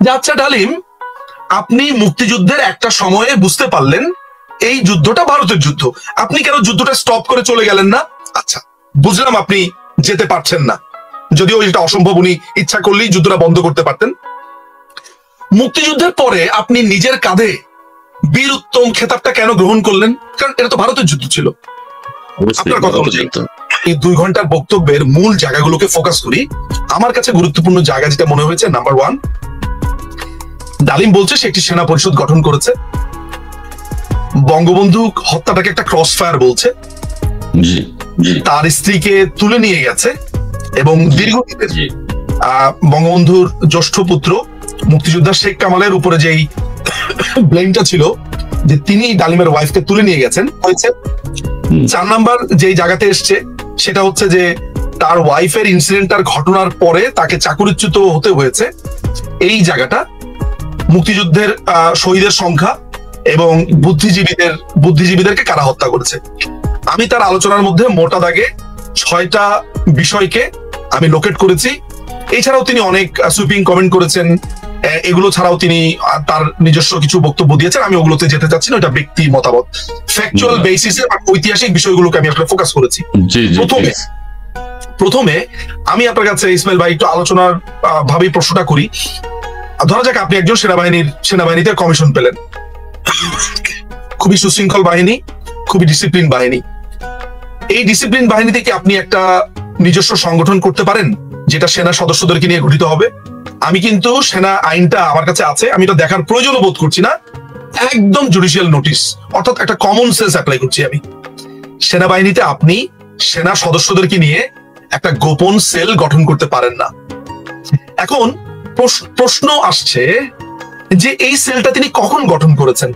যে আচ্ছা ডালিম, আপনি মুক্তিযুদ্ধের একটা সময়ে বুঝতে পারলেন এই যুদ্ধটা ভারতের যুদ্ধ, আপনি কেন যুদ্ধটা স্টপ করে চলে গেলেন না? আচ্ছা, বুঝলাম আপনি যেতে পারছেন না, যদিও এটা অসম্ভব, উনি ইচ্ছা করলেই যুদ্ধটা বন্ধ করতে পারতেন। মুক্তিযুদ্ধের পরে আপনি নিজের কাঁধে বীর উত্তম খেতাবটা কেন গ্রহণ করলেন? কারণ এটা তো ভারতের যুদ্ধ ছিল। আপনার কথা অনুযায়ী এই 2 ঘন্টার বক্তব্যের মূল জায়গাগুলোকে ফোকাস করি। আমার কাছে গুরুত্বপূর্ণ জায়গা যেটা মনে হয়েছে, নাম্বার 1, ডালিম বলছে সে একটি সেনা পরিষদ গঠন করেছে। বঙ্গবন্ধু হত্যাটাকে একটা ক্রস ফায়ার বলছে। তার স্ত্রীকে তুলে নিয়ে গেছে এবং দীর্ঘদিনের বঙ্গবন্ধুর জ্যেষ্ঠ পুত্র মুক্তিযোদ্ধা শেখ কামালের উপরে যেই ব্লেমটা ছিল যে তিনি ডালিমের ওয়াইফকে তুলে নিয়ে গেছেন হয়েছে। 4 নাম্বার যেই জায়গাতে এসছে সেটা হচ্ছে যে তার ওয়াইফের ইনসিডেন্টটার ঘটনার পরে তাকে চাকরিচ্যুত হতে হয়েছে। এই জায়গাটা মুক্তিযুদ্ধের শহীদের সংখ্যা এবং বুদ্ধিজীবীদেরকে কারা হত্যা করেছে। আমি তার আলোচনার মধ্যে মোটা দাগে 6টা বিষয়কে আমি লোকেট করেছি। এছাড়াও তিনি অনেক সুইপিং কমেন্ট করেছেন, এগুলো ছাড়াও তিনি তার নিজস্ব কিছু বক্তব্য দিয়েছেন। আমি ওগুলোতে যেতে চাচ্ছি না, এটা ব্যক্তি মতামত, ফ্যাকচুয়াল বেসিসে ঐতিহাসিক বিষয়গুলোকে আমি আসলে ফোকাস করেছি। প্রথমে আমি আপনার কাছে ইসমাইল ভাই একটু আলোচনার ভাবেই প্রশ্নটা করি। ধরা যাক আপনি একজন সেনাবাহিনীতে কমিশন পেলেন, খুবই সুশৃঙ্খল বাহিনী, খুবই ডিসিপ্লিন বাহিনী। এই ডিসিপ্লিন বাহিনীতে কি আপনি একটা নিজস্ব সংগঠন করতে পারেন যেটা সেনা সদস্যদেরকে নিয়ে গঠিত হবে? আমি কিন্তু সেনা আইনটা আমার কাছে আছে, আমি এটা দেখার প্রয়োজনও বোধ করছি না, একদম জুডিশিয়াল নোটিশ, অর্থাৎ একটা কমন সেন্স অ্যাপ্লাই করছি আমি। সেনাবাহিনীতে আপনি সেনা সদস্যদেরকে নিয়ে একটা গোপন সেল গঠন করতে পারেন না। এখন প্রশ্ন আসছে যে এই সেলটা তিনি কখন গঠন করেছেন?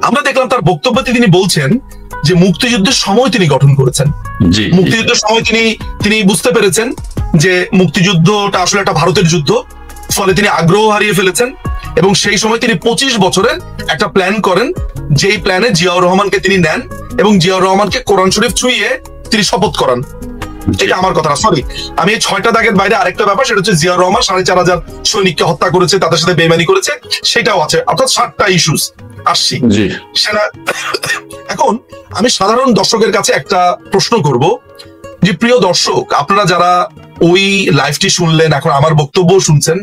আমরা দেখলাম তার বক্তব্যতে তিনি বলছেন যে মুক্তিযুদ্ধের সময় তিনি গঠন করেছেন। মুক্তিযুদ্ধের সময় তিনি বুঝতে পেরেছেন যে মুক্তিযুদ্ধটা আসলে একটা ভারতের যুদ্ধ, ফলে তিনি আগ্রহ হারিয়ে ফেলেছেন এবং সেই সময় তিনি 25 বছরের একটা প্ল্যান করেন, যেই প্ল্যানে জিয়াউর রহমানকে তিনি নেন এবং জিয়াউর রহমানকে কোরআন শরীফ ছুঁয়ে তিনি শপথ করান। এটা আমার কথা না, সরি, আমি এই 6টা দাগের বাইরে আরেকটা ব্যাপার, সেটা হচ্ছে জিয়াউর রহমান 4,500 সৈনিককে হত্যা করেছে, তাদের সাথে বেইমানি করেছে, সেটাও আছে, অর্থাৎ 7টা ইস্যুস আসছি। এখন আমি সাধারণ দর্শকের কাছে একটা প্রশ্ন করব যে প্রিয় দর্শক, আপনারা যারা ওই লাইভটি শুনলেন, এখন আমার বক্তব্য শুনছেন,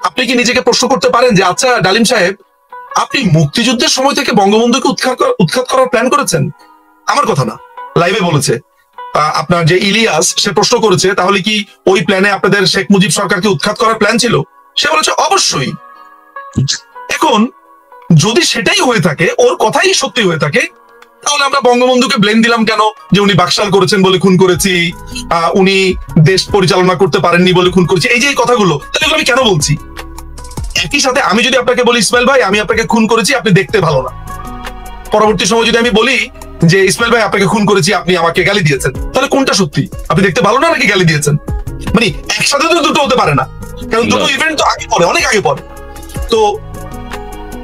আপনি কি নিজেকে প্রশ্ন করতে পারেন যে আচ্ছা ডালিম সাহেব, আপনি মুক্তিযুদ্ধের সময় থেকে বঙ্গবন্ধুকে উৎখাত করার প্ল্যান করেছেন? আমার কথা না, লাইভে বলেছে আপনার যে ইলিয়াস, সে প্রশ্ন করেছে তাহলে কি ওই প্ল্যানে আপনাদের শেখ মুজিব সরকারকে উৎখাত করার প্ল্যান ছিল? সে বলেছে অবশ্যই। এখন যদি সেটাই হয়ে থাকে, ওর কথাই সত্যি হয়ে থাকে, তাহলে আমরা বঙ্গবন্ধুকে ব্লেম দিলাম কেন যে উনি বাকশাল করেছেন বলে খুন করেছি, উনি দেশ পরিচালনা করতে পারেননি বলে খুন করেছি, এই যে কথাগুলো, তাহলে আমি কেন বলছি? একই সাথে আমি যদি আপনাকে বলি ইসমাইল ভাই আমি আপনাকে খুন করেছি, আপনি দেখতে ভালো না, পরবর্তী সময় যদি আমি বলি যে ইসমাইল ভাই আপনাকে খুন করেছি, আপনি আমাকে গালি দিয়েছেন, তাহলে কোনটা সত্যি? আপনি দেখতে ভালো না নাকি গালি দিয়েছেন? মানে একসাথে তো দুটো হতে পারে না, কারণ দুটো ইভেন্ট তো আগে পরে, অনেক আগে পরে। তো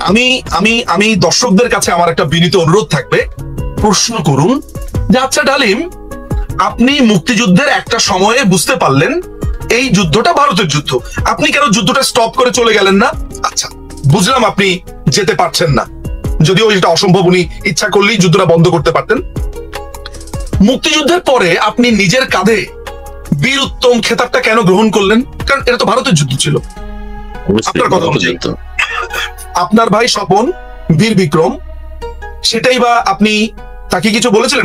আমি দর্শকদের কাছে আমার একটা বিনীত অনুরোধ থাকবে, প্রশ্ন করুন যে আচ্ছা ডালিম, আপনি মুক্তিযুদ্ধের একটা সময়ে বুঝতে পারলেন এই যুদ্ধটা ভারতের যুদ্ধ, আপনি কেন যুদ্ধটা স্টপ করে চলে গেলেন না? আচ্ছা, বুঝলাম আপনি যেতে পারছেন না, যদিও এটা অসম্ভব, উনি ইচ্ছা করলেই যুদ্ধটা বন্ধ করতে পারতেন। মুক্তিযুদ্ধের পরে আপনি নিজের কাঁধে বীর উত্তম খেতাবটা কেন গ্রহণ করলেন? কারণ এটা তো ভারতের যুদ্ধ ছিল। আপনার কথা অনুযায়ী আপনার ভাই স্বপন বীর বিক্রম, সেটাই বা আপনি তাকে কিছু বলেছিলেন?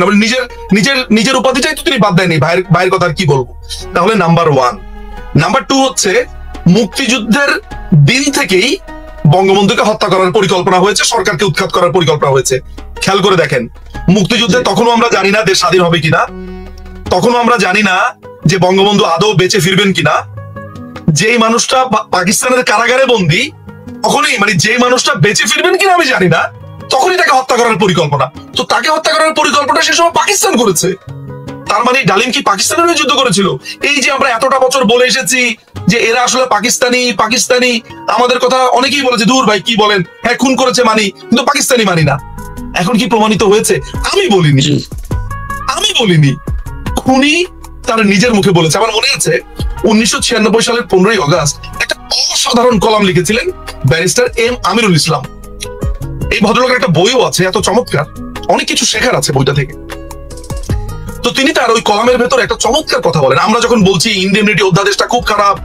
নিজের উপাধিটাই তো তিনি বাদ দেয়নি, ভাইয়ের কথা কি বলবো? তাহলে নাম্বার 1। নাম্বার 2 হচ্ছে মুক্তিযুদ্ধের দিন থেকেই বঙ্গবন্ধুকে হত্যা করার পরিকল্পনা হয়েছে, সরকারকে উৎখাত করার পরিকল্পনা হয়েছে। খেয়াল করে দেখেন, মুক্তিযুদ্ধে তখনও আমরা জানি না দেশ স্বাধীন হবে কিনা, তখনও আমরা জানি না যে বঙ্গবন্ধু আদৌ বেঁচে ফিরবেন কিনা। যেই মানুষটা পাকিস্তানের কারাগারে বন্দী, তখনই মানে যে মানুষটা বেঁচে ফিরবেন কিনা আমি জানি না, তখনই তাকে হত্যা করার পরিকল্পনা। তো তাকে হত্যা করার পরিকল্পনা সে সময় পাকিস্তান করেছে। তার মানে ডালিম কি পাকিস্তানের যুদ্ধ করেছিল? এই যে আমরা এতটা বছর বলে এসেছি যে এরা আসলে পাকিস্তানি, আমাদের কথা অনেকেই বলেছে, দূর ভাই কি বলেন, হ্যাঁ খুন করেছে মানি, কিন্তু পাকিস্তানি মানি না। এখন কি প্রমাণিত হয়েছে? আমি বলিনি খুনি তার নিজের মুখে বলেছে। আমার মনে আছে 1996 সালের 15ই অগস্ট একটা অসাধারণ কলাম লিখেছিলেন ব্যারিস্টার এম আমিরুল ইসলাম। এই ভদ্রলোকের একটা বইও আছে, এত চমৎকার, অনেক কিছু শেখার আছে বইটা থেকে। তো তিনি তার ওই কলামের ভেতর একটা চমৎকার কথা বলেন। আমরা যখন বলছি ইনডেমনিটি অধ্যাদেশটা খুব খারাপ,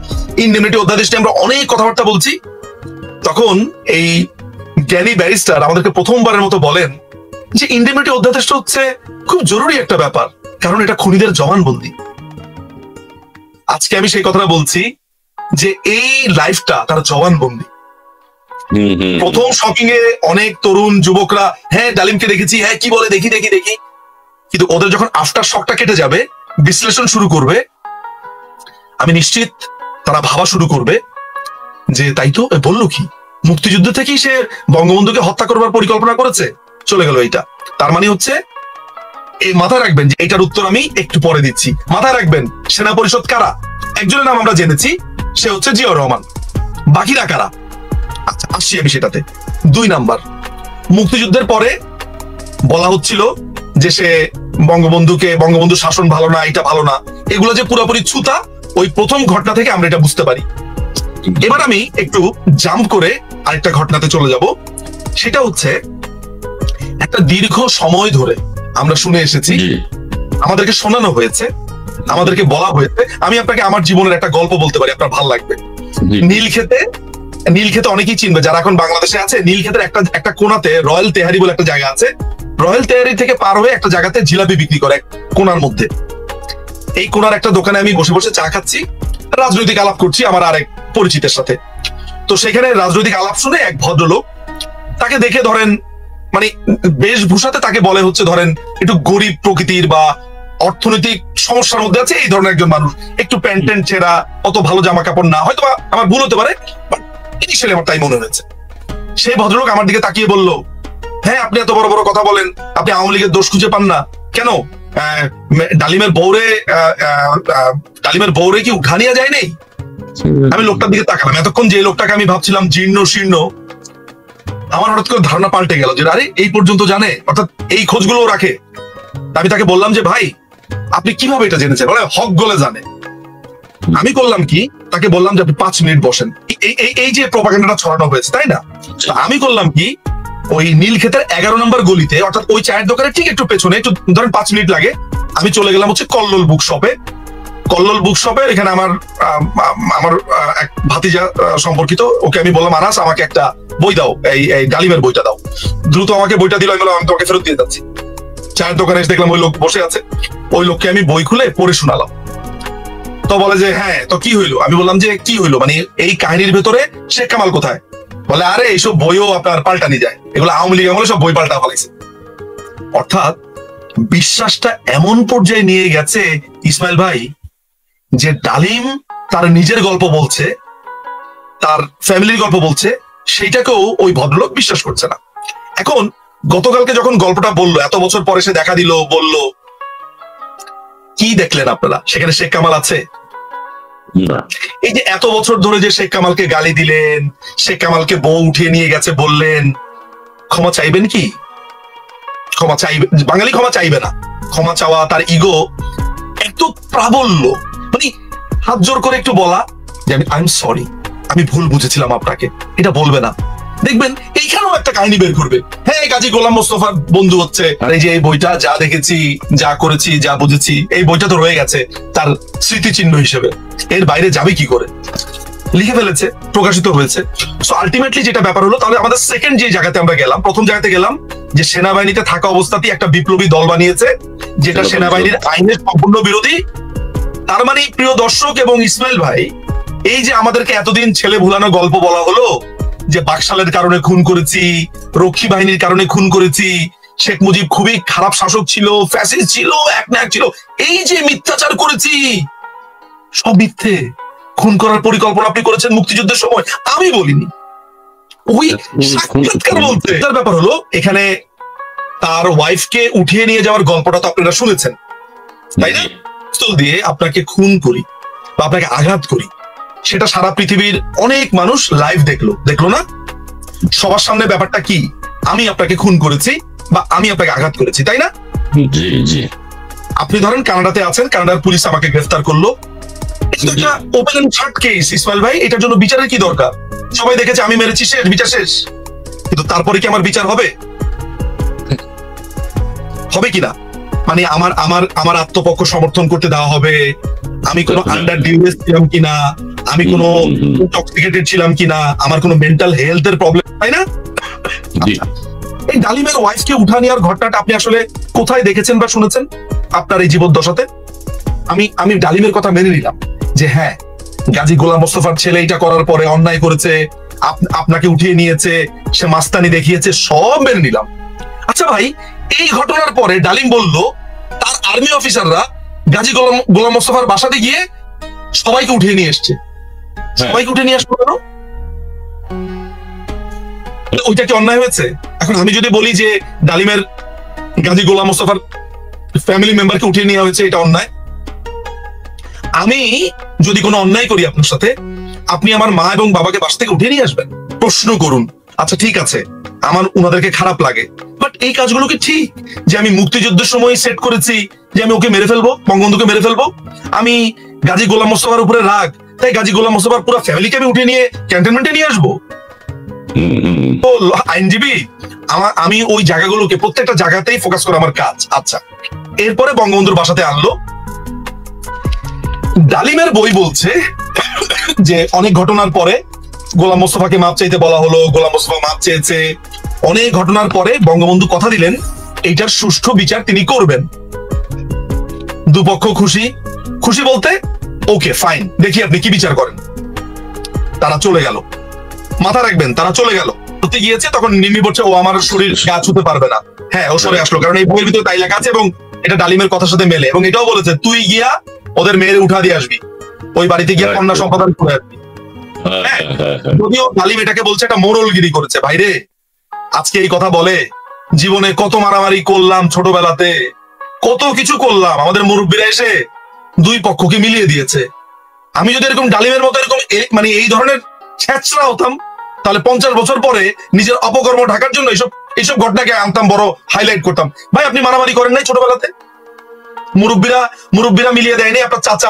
ইনডেমনিটি অধ্যাদেশটা আমরা অনেক কথাবার্তা বলছি, তখন এই জ্ঞানী ব্যারিস্টার আমাদেরকে প্রথমবারের মতো বলেন যে ইনডেমনিটি অধ্যাদেশটা হচ্ছে খুব জরুরি একটা ব্যাপার, কারণ এটা খুনিদের জবানবন্দি। আজকে আমি সেই কথাটা বলছি যে এই লাইফটা তার জবানবন্দি। প্রথম শপিং এ অনেক তরুণ যুবকরা হ্যাঁ ডালিমকে দেখেছি, হ্যাঁ কি বলে দেখি দেখি দেখি, কিন্তু ওদের যখন আফটার শকটা কেটে যাবে, বিশ্লেষণ শুরু করবে, আমি নিশ্চিত তারা ভাবা শুরু করবে যে তাই তো বললো কি, মুক্তিযুদ্ধ থেকেই সে বঙ্গবন্ধুকে হত্যা করবার পরিকল্পনা করেছে, চলে গেল এইটা। তার মানে হচ্ছে এই মাথায় রাখবেন যে এটার উত্তর আমি একটু পরে দিচ্ছি। মাথায় রাখবেন সেনা পরিষদ কারা, একজনের নাম আমরা জেনেছি, সে হচ্ছে জিয়াউর রহমান। বাকিরা কারা? আচ্ছা আসছি আমি সেটাতে। 2 নাম্বার, মুক্তিযুদ্ধের পরে বলা হচ্ছিল যে সে বঙ্গবন্ধু শাসন ভালো না, এটা ভালো না, এগুলো যে পুরোপুরি ছুতা, ওই প্রথম ঘটনা থেকে আমরা এটা বুঝতে পারি। এবার আমি একটু জাম্প করে আরেকটা ঘটনাতে চলে যাব। সেটা হচ্ছে একটা দীর্ঘ সময় ধরে আমরা শুনে এসেছি, আমাদেরকে শোনানো হয়েছে, আমাদেরকে বলা হয়েছে। আমি আপনাকে আমার জীবনের একটা গল্প বলতে পারি, আপনার ভালো লাগবে। নীলক্ষেতে অনেকেই চিনবে যারা এখন বাংলাদেশে আছে। নীলক্ষেতের একটা কোনাতে রয়্যাল তেহারি বলে একটা জায়গা আছে। রয়্যাল তেহারি থেকে পার হয়ে একটা জায়গাতে জিলাপি বিক্রি করে কোনার মধ্যে। এই কোনার একটা দোকানে আমি বসে বসে চা খাচ্ছি, রাজনৈতিক আলাপ করছি আমার আরেক পরিচিতের সাথে। তো সেখানে রাজনৈতিক আলাপ শুনে এক ভদ্রলোক, তাকে দেখে ধরেন মানে বেশভূষাতে তাকে বলে হচ্ছে ধরেন একটু গরিব প্রকৃতির বা অর্থনৈতিক সমস্যার মধ্যে আছে এই ধরনের একজন মানুষ, একটু প্যান্ট ট্যান্ট ছেঁড়া, অত ভালো জামা কাপড় না, হয়তো আমার ভুল হতে পারে, বাট ইনিশিয়ালি আমার তাই মনে হয়েছে। সেই ভদ্রলোক আমার দিকে তাকিয়ে বলল, হ্যাঁ আপনি এত বড় বড় কথা বলেন, আপনি আওয়ামী লীগের দোষ খুঁজে পান না কেন? ডালিমের বউরে কি উঠা নিয়ে যায় নেই? আমি লোকটার দিকে তাকালাম। এতক্ষণ যে লোকটাকে আমি ভাবছিলাম জীর্ণ শীর্ণ, আমার হঠাৎ করে ধারণা পাল্টে গেল যে আরে এই পর্যন্ত জানে, অর্থাৎ এই খোঁজগুলো রাখে। আমি তাকে বললাম যে ভাই আপনি কিভাবে এটা জেনেছেন? বলে হক গলে জানে। আমি করলাম কি, তাকে বললাম যে আপনি 5 মিনিট বসেন। এই যে প্রপাগান্ডাটা ছড়ানো হয়েছে তাই না, আমি করলাম কি, ওই নীলক্ষেতের 11 নম্বর গলিতে, অর্থাৎ ওই চায়ের দোকানের ঠিক একটু পেছনে, একটু ধরেন 5 মিনিট লাগে, আমি চলে গেলাম হচ্ছে কল্লোল বুক শপে। কল্লোল বুক শপে এখানে আমার এক ভাতিজা সম্পর্কিত, ওকে আমি বললাম আনাস আমাকে একটা বই দাও, এই ডালিমের বইটা দাও। দ্রুত আমাকে বইটা দিল, আমি বললাম আমি তোমাকে ফেরত দিয়ে যাচ্ছি। চায়ের দোকানে এসে দেখলাম ওই লোক বসে আছে, ওই লোককে আমি বই খুলে পড়ে শোনালাম। তো বলে যে হ্যাঁ তো কি হইলো? আমি বললাম যে কি হইলো মানে এই কাহিনীর ভেতরে শেখ কামাল কোথায়? বলে আরে এইসব বইও আপনার পাল্টানি যায়, এগুলো আওয়ামী লীগ আমলে সব বই পাল্টা ফেলাইছে। অর্থাৎ বিশ্বাসটা এমন পর্যায়ে নিয়ে গেছে ইসমাইল ভাই, যে ডালিম তার নিজের গল্প বলছে, তার ফ্যামিলির গল্প বলছে, সেইটাকেও ওই ভদ্রলোক বিশ্বাস করছে না। এখন গতকালকে যখন গল্পটা বললো, এত বছর পরে সে দেখা দিল, বলল, কি দেখলেন আপনারা? সেখানে শেখ কামাল আছে? এই যে এত বছর ধরে যে শেখ কামালকে গালি দিলেন, শেখ কামালকে বউ উঠিয়ে নিয়ে গেছে বললেন, ক্ষমা চাইবেন কি? ক্ষমা চাইবে বাঙালি? ক্ষমা চাইবে না। ক্ষমা চাওয়া, তার ইগো একটু প্রাবল্য, মানে হাত জোর করে একটু বলা যে আই এম সরি, আমি ভুল বুঝেছিলাম আপনাকে, এটা বলবে না। দেখবেন এইখানেও একটা কাহিনী বের করবে, হ্যাঁ গাজী গোলাম মোস্তফার বন্ধু হচ্ছে, আর এই যে এই বইটা যা দেখেছি, যা করেছি, যা বুঝেছি, এই বইটা তো রয়ে গেছে তার স্মৃতিচিহ্ন হিসেবে, এর বাইরে যাবে কি করে? লিখে ফেলেছে, প্রকাশিত হয়েছে। সো আলটিমেটলি যেটা ব্যাপার হলো, তাহলে আমাদের সেকেন্ড যে জায়গাতে আমরা গেলাম, প্রথম জায়গাতে গেলাম যে সেনাবাহিনীতে থাকা অবস্থাতেই একটা বিপ্লবী দল বানিয়েছে, যেটা সেনাবাহিনীর আইনের সম্পূর্ণ বিরোধী। তার মানে প্রিয় দর্শক এবং ইসমাইল ভাই, এই যে আমাদেরকে এতদিন ছেলে ভুলানো গল্প বলা হলো যে বাকশালের কারণে খুন করেছি, রক্ষী বাহিনীর কারণে খুন করেছি, শেখ মুজিব খুবই খারাপ শাসক ছিল, ফ্যাসিস্ট ছিল, এক না এক ছিল, এই যে মিথ্যাচার করেছি, সব মিথ্যে। খুন করার পরিকল্পনা আপনি করেছেন মুক্তিযুদ্ধের সময়, আমি বলিনি। ওই সাক্ষাৎকার বলতে তার ব্যাপার হলো, এখানে তার ওয়াইফকে উঠিয়ে নিয়ে যাওয়ার গল্পটা তো আপনারা শুনেছেন তাই না? পিস্তল দিয়ে আপনাকে খুন করি বা আপনাকে আঘাত করি, সেটা সারা পৃথিবীর অনেক মানুষ লাইভ দেখলো না? সবার সামনে ব্যাপারটা কি? আমি আপনাকে খুন করেছি বা আমি আপনাকে আঘাত করেছি, তাই না? আপনি ধরেন কানাডাতে আছেন, কানাডার পুলিশ আমাকে গ্রেফতার করলো, এটা একটা open and shut case Ismail ভাই, এটার জন্য বিচারের কি দরকার? সবাই দেখেছে আমি মেরেছি, শেষ, বিচার শেষ। কিন্তু তারপরে কি আমার বিচার হবে? হবে কিনা? মানে আমার আমার আমার আত্মপক্ষ সমর্থন করতে দেওয়া হবে, আমি কোনো আন্ডার ডিউরেস ছিলাম কিনা, আমি কোনো ইনটক্সিকেটেড ছিলাম কিনা, আমার কোনো মেন্টাল হেলথের প্রবলেম, তাই না? এই ডালিমের ওয়াইফকে উঠা নেওয়ার ঘটনাটা আপনি আসলে কোথায় দেখেছেন বা শুনেছেন আপনার এই জীবদ্দশাতে? আমি ডালিমের কথা মেনে নিলাম যে হ্যাঁ, গাজী গোলাম মোস্তফার ছেলে এটা করার পরে অন্যায় করেছে, আপনাকে উঠিয়ে নিয়েছে, সে মাস্তানি দেখিয়েছে, সব মেনে নিলাম। আচ্ছা ভাই, এই ঘটনার পরে ডালিম বলল তার আর্মি অফিসাররা গাজী গোলাম মোস্তফার বাসাতে গিয়ে সবাইকে উঠিয়ে নিয়ে এসছে। সবাইকে উঠে নিয়ে আসলো কেন? ওইটা কি অন্যায় হয়েছে? এখন আমি যদি বলি যে ডালিমের গাজী গোলাম মোস্তফার ফ্যামিলি মেম্বারকে উঠিয়ে নেওয়া হয়েছে, এটা অন্যায়। আমি যদি কোনো অন্যায় করি আপনার সাথে, আপনি আমার মা এবং বাবাকে বাসা থেকে উঠিয়ে নিয়ে আসবেন? প্রশ্ন করুন। আচ্ছা ঠিক আছে, আমার উনাদেরকে খারাপ লাগে, বাট এই কাজগুলো কি ঠিক যে আমি মুক্তিযুদ্ধের সময় সেট করেছি যে আমি ওকে মেরে ফেলবো, বঙ্গবন্ধুকে মেরে ফেলবো? আমি গাজী গোলাম মোস্তফার উপরে রাগ, তাই গাজী গোলাম মোস্তফার পুরো ফ্যামিলিকে আমি উঠিয়ে নিয়ে ক্যান্টনমেন্টে নিয়ে আসবো? আইনজীবী, আমি ওই জায়গাগুলোকে প্রত্যেকটা জায়গাতেই ফোকাস করা আমার কাজ। আচ্ছা, এরপরে বঙ্গবন্ধুর বাসাতে আনলো। ডালিমের বই বলছে যে অনেক ঘটনার পরে গোলাম মোস্তফাকে মাপ চাইতে বলা হলো, গোলাম মোস্তফা মাপ চেয়েছে। অনেক ঘটনার পরে বঙ্গবন্ধু কথা দিলেন এইটার সুষ্ঠু বিচার তিনি করবেন। দুপক্ষ খুশি। খুশি বলতে ওকে ফাইন, দেখি আপনি কি বিচার করেন। তারা চলে গেল, মাথা রাখবেন, তারা চলে গেল। করতে গিয়েছে তখন নিমি বলছে ও আমার শরীর গা ছুতে পারবে না। হ্যাঁ, ও সরে আসলো, কারণ এই বইয়ের ভিতরে তাই লেখা আছে এবং এটা ডালিমের কথার সাথে মেলে। এবং এটাও বলেছে তুই গিয়া ওদের মেয়েরে উঠা দিয়ে আসবি, ওই বাড়িতে গিয়ে কন্যা সম্পাদন করে আসবি। যদিও ডালিম এটাকে বলছে এটা মোরলগিরি করেছে। ভাইরে, আজকে এই কথা বলে জীবনে কত মারামারি করলাম, ছোটবেলাতে কত কিছু করলাম, আমাদের মুরব্বীরা এসে দুই পক্ষকে মিলিয়ে দিয়েছে। আমি যদি এরকম ডালিমের মতো এরকম মানে এই ধরনের ছেঁচড়া হতাম, তাহলে 50 বছর পরে নিজের অপকর্ম ঢাকার জন্য এইসব ঘটনাকে আনতাম, বড় হাইলাইট করতাম। ভাই, আপনি মারামারি করেন নাই ছোটবেলাতে? মুরব্বীরা মিলিয়ে দেয়নি? আপনার চাচা